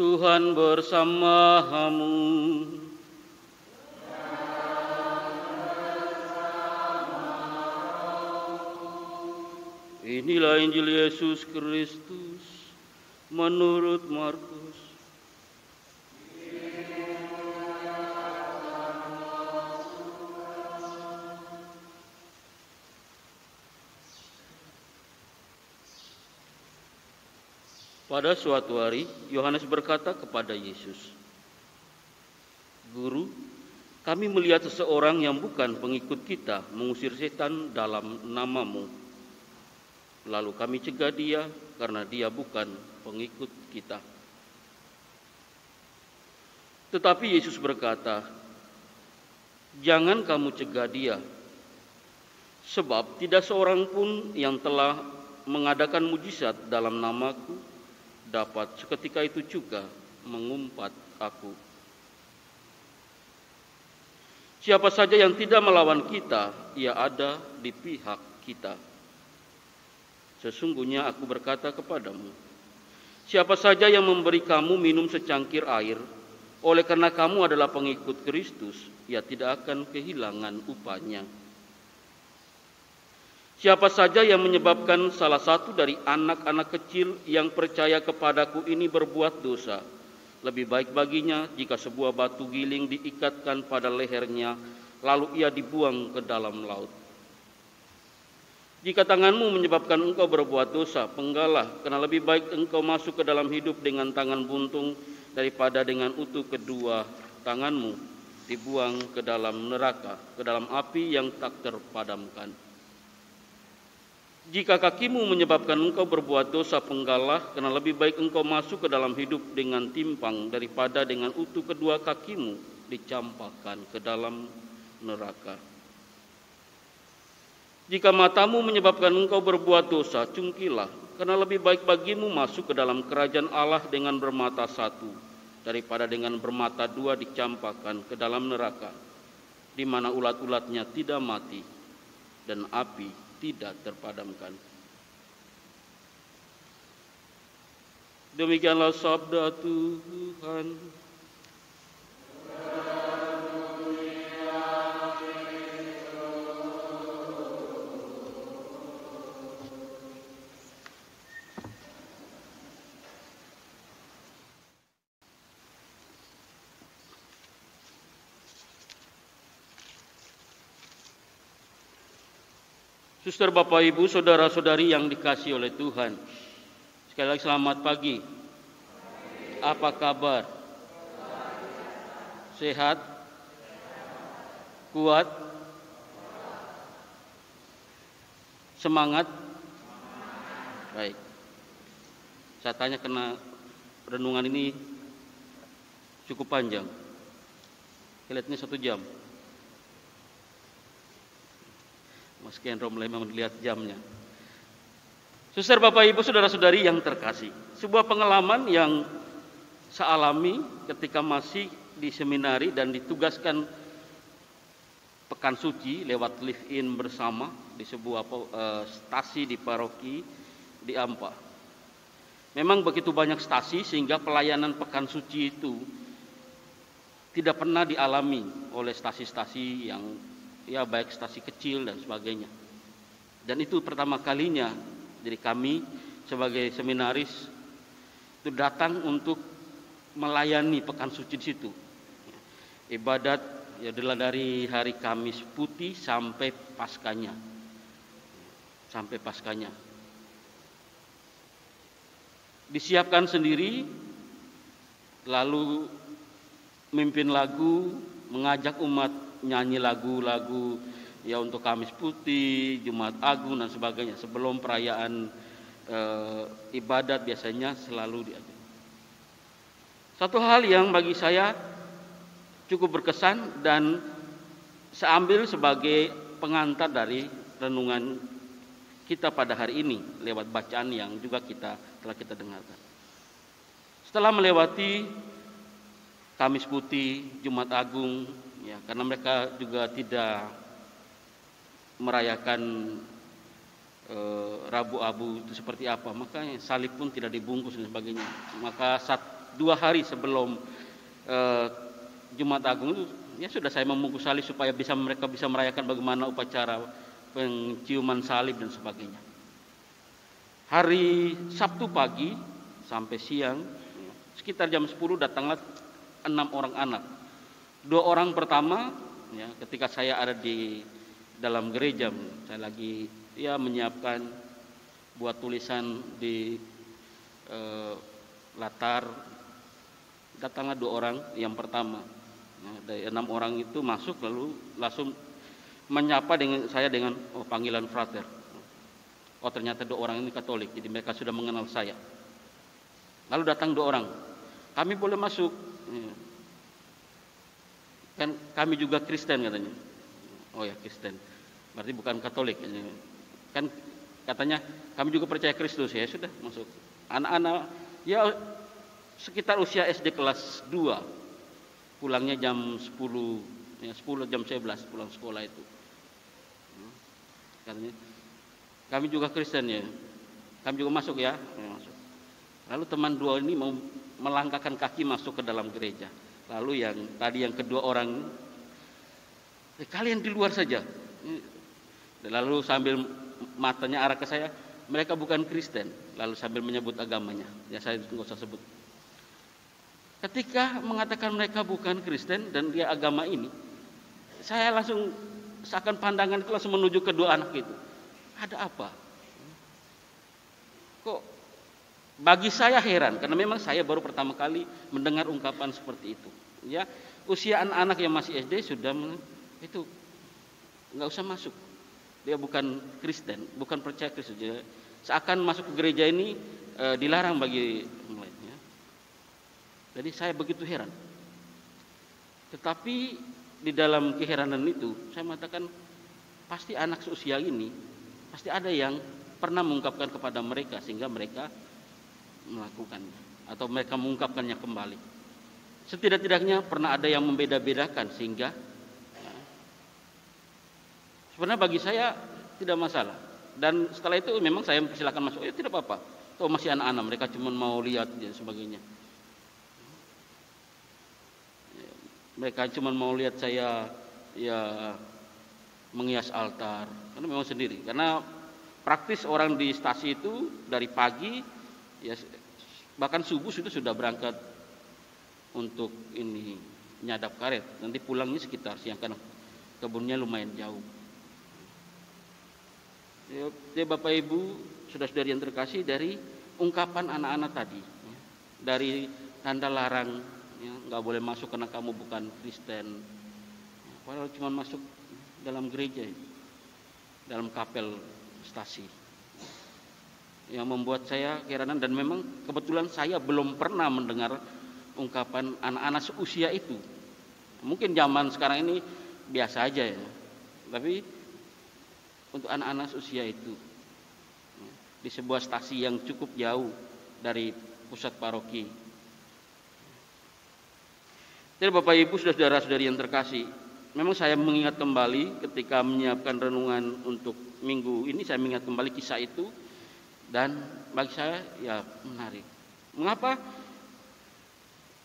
Tuhan bersamamu. Inilah Injil Yesus Kristus menurut Markus. Pada suatu hari, Yohanes berkata kepada Yesus, "Guru, kami melihat seseorang yang bukan pengikut kita mengusir setan dalam namamu. Lalu kami cegah dia karena dia bukan pengikut kita." Tetapi Yesus berkata, "Jangan kamu cegah dia, sebab tidak seorang pun yang telah mengadakan mujizat dalam namaku dapat seketika itu juga mengumpat aku. Siapa saja yang tidak melawan kita, ia ada di pihak kita. Sesungguhnya aku berkata kepadamu, siapa saja yang memberi kamu minum secangkir air, oleh karena kamu adalah pengikut Kristus, ia tidak akan kehilangan upahnya. Siapa saja yang menyebabkan salah satu dari anak-anak kecil yang percaya kepadaku ini berbuat dosa, lebih baik baginya jika sebuah batu giling diikatkan pada lehernya, lalu ia dibuang ke dalam laut. Jika tanganmu menyebabkan engkau berbuat dosa, penggalah, karena lebih baik engkau masuk ke dalam hidup dengan tangan buntung daripada dengan utuh kedua tanganmu dibuang ke dalam neraka, ke dalam api yang tak terpadamkan. Jika kakimu menyebabkan engkau berbuat dosa, penggalah, karena lebih baik engkau masuk ke dalam hidup dengan timpang daripada dengan utuh kedua kakimu dicampakkan ke dalam neraka. Jika matamu menyebabkan engkau berbuat dosa, cungkilah, karena lebih baik bagimu masuk ke dalam kerajaan Allah dengan bermata satu daripada dengan bermata dua dicampakkan ke dalam neraka, di mana ulat-ulatnya tidak mati dan api tidak terpadamkan." Demikianlah sabda Tuhan. Suster, Bapak, Ibu, saudara-saudari yang dikasihi oleh Tuhan, sekali lagi selamat pagi. Apa kabar? Sehat? Kuat? Semangat? Baik. Saya tanya karena renungan ini cukup panjang. Kelihatannya 1 jam. Mas Kendro mulai melihat jamnya. Suster, Bapak, Ibu, saudara-saudari yang terkasih, sebuah pengalaman yang saya alami ketika masih di seminari dan ditugaskan pekan suci lewat live-in bersama di sebuah stasi di paroki di Ampa. Memang begitu banyak stasi sehingga pelayanan pekan suci itu tidak pernah dialami oleh stasi-stasi yang baik stasi kecil dan sebagainya. Dan itu pertama kalinya jadi kami sebagai seminaris itu datang untuk melayani pekan suci di situ. Ibadat ya dari hari Kamis Putih sampai Paskanya. Disiapkan sendiri, lalu mimpin lagu, mengajak umat nyanyi lagu-lagu ya untuk Kamis Putih, Jumat Agung dan sebagainya. Sebelum perayaan ibadat biasanya selalu diajak. Satu hal yang bagi saya cukup berkesan dan saya ambil sebagai pengantar dari renungan kita pada hari ini lewat bacaan yang juga telah kita dengarkan. Setelah melewati Kamis Putih, Jumat Agung, ya, karena mereka juga tidak merayakan Rabu Abu itu seperti apa, makanya salib pun tidak dibungkus dan sebagainya. Maka saat 2 hari sebelum Jumat Agung itu, ya sudah saya membungkus salib supaya mereka bisa merayakan bagaimana upacara penciuman salib dan sebagainya. Hari Sabtu pagi sampai siang, sekitar jam 10 datanglah 6 orang anak. 2 orang pertama, ya, ketika saya ada di dalam gereja, saya lagi menyiapkan buat tulisan di latar, datanglah 2 orang yang pertama. Ya, dari 6 orang itu masuk lalu langsung menyapa saya dengan panggilan frater. Oh, ternyata 2 orang ini Katolik, jadi mereka sudah mengenal saya. Lalu datang 2 orang, kami boleh masuk? Kan kami juga Kristen katanya. Oh ya, Kristen, berarti bukan Katolik. Kan katanya kami juga percaya Kristus. Ya sudah, masuk. Anak-anak ya sekitar usia SD kelas 2, pulangnya jam 10, ya 10 jam 11 pulang sekolah itu. Katanya kami juga Kristen ya, kami juga masuk ya. Masuk. Lalu teman 2 ini mau melangkahkan kaki masuk ke dalam gereja. Lalu yang tadi yang kedua orang, kalian di luar saja. Lalu sambil matanya arah ke saya, mereka bukan Kristen. Lalu sambil menyebut agamanya, ya saya nggak usah sebut. Ketika mengatakan mereka bukan Kristen dan dia agama ini, saya langsung seakan pandangan itu langsung menuju kedua anak itu. Ada apa? Kok bagi saya heran, karena memang saya baru pertama kali mendengar ungkapan seperti itu. Ya, usia anak-anak yang masih SD sudah itu nggak usah masuk. Dia bukan Kristen, bukan percaya Kristus. Seakan masuk ke gereja ini dilarang bagi muridnya. Jadi saya begitu heran. Tetapi di dalam keheranan itu saya mengatakan pasti anak seusia ini pasti ada yang pernah mengungkapkan kepada mereka sehingga mereka melakukannya atau mereka mengungkapkannya kembali. Setidak-tidaknya pernah ada yang membeda-bedakan sehingga sebenarnya bagi saya tidak masalah. Dan setelah itu memang saya silakan masuk, ya tidak apa-apa. Toh masih anak-anak, mereka cuma mau lihat dan sebagainya. Mereka cuma mau lihat saya ya menghias altar, karena memang sendiri. Karena praktis orang di stasi itu dari pagi ya bahkan subuh sudah berangkat untuk ini nyadap karet. Nanti pulangnya sekitar siang karena kebunnya lumayan jauh. Ya Bapak Ibu, saudara-saudari yang terkasih, dari ungkapan anak-anak tadi, ya, dari tanda larang, ya, nggak boleh masuk karena kamu bukan Kristen, ya, padahal cuma masuk dalam gereja, dalam kapel stasi, yang membuat saya keheranan. Dan memang kebetulan saya belum pernah mendengar ungkapan anak-anak seusia itu. Mungkin zaman sekarang ini biasa aja ya, tapi untuk anak-anak usia itu di sebuah stasi yang cukup jauh dari pusat paroki. Jadi Bapak Ibu, saudara-saudari yang terkasih, memang saya mengingat kembali ketika menyiapkan renungan untuk minggu ini, saya mengingat kembali kisah itu dan bagi saya ya menarik. Mengapa?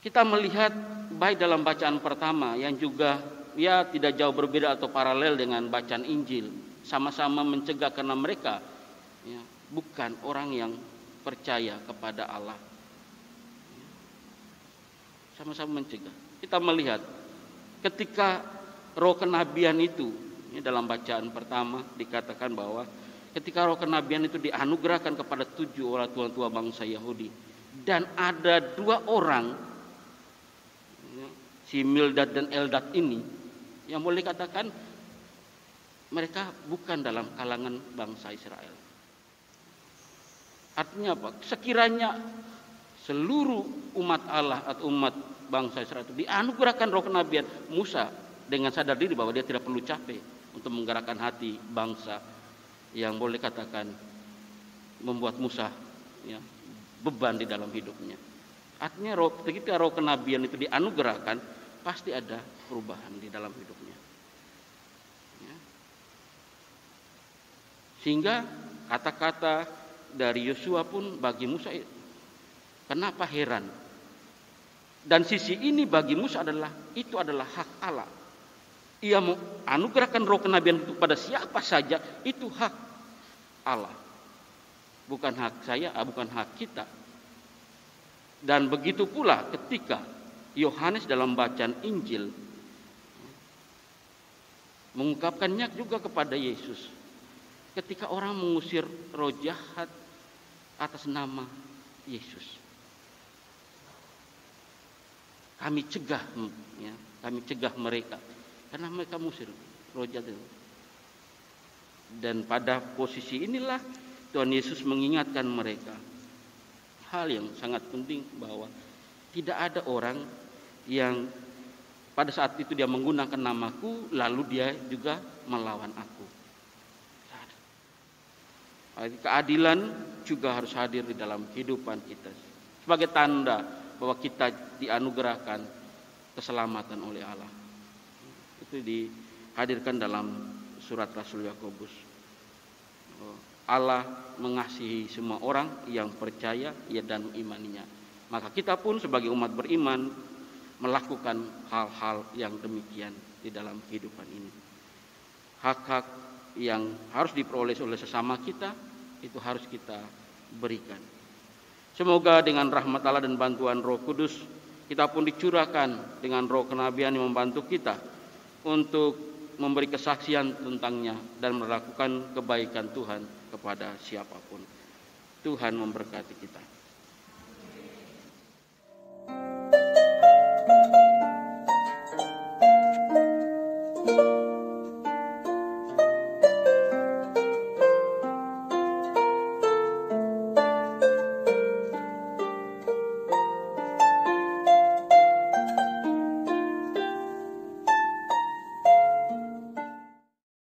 Kita melihat baik dalam bacaan pertama yang juga ya tidak jauh berbeda atau paralel dengan bacaan Injil, sama-sama mencegah karena mereka ya, bukan orang yang percaya kepada Allah. Sama-sama mencegah. Kita melihat ketika roh kenabian itu ya, dalam bacaan pertama dikatakan bahwa ketika roh kenabian itu dianugerahkan kepada 7 orang tua bangsa Yahudi, dan ada 2 orang ya, si Mildad dan Eldad ini yang boleh katakan mereka bukan dalam kalangan bangsa Israel. Artinya apa? Sekiranya seluruh umat Allah atau umat bangsa Israel itu dianugerahkan roh kenabian, Musa dengan sadar diri bahwa dia tidak perlu capek untuk menggerakkan hati bangsa yang boleh katakan membuat Musa ya, beban di dalam hidupnya. Artinya ketika roh kenabian itu dianugerahkan, pasti ada perubahan di dalam hidupnya. Sehingga kata-kata dari Yosua pun bagi Musa, kenapa heran? Dan sisi ini bagi Musa adalah hak Allah. Ia mau anugerahkan roh kenabian itu pada siapa saja, itu hak Allah. Bukan hak saya, bukan hak kita. Dan begitu pula ketika Yohanes dalam bacaan Injil mengungkapkannya juga kepada Yesus. Ketika orang mengusir roh jahat atas nama Yesus. Kami cegah mereka karena mereka mengusir roh jahat itu. Dan pada posisi inilah Tuhan Yesus mengingatkan mereka hal yang sangat penting, bahwa tidak ada orang yang pada saat itu dia menggunakan namaku lalu dia juga melawan aku. Keadilan juga harus hadir di dalam kehidupan kita sebagai tanda bahwa kita dianugerahkan keselamatan oleh Allah. Itu dihadirkan dalam surat Rasul Yakobus. Allah mengasihi semua orang yang percaya dan mengimaninya. Maka kita pun sebagai umat beriman melakukan hal-hal yang demikian di dalam kehidupan ini. Hak-hak yang harus diperoleh oleh sesama kita itu harus kita berikan. Semoga dengan rahmat Allah dan bantuan Roh Kudus kita pun dicurahkan dengan roh kenabian yang membantu kita untuk memberi kesaksian tentangnya dan melakukan kebaikan Tuhan kepada siapapun. Tuhan memberkati kita.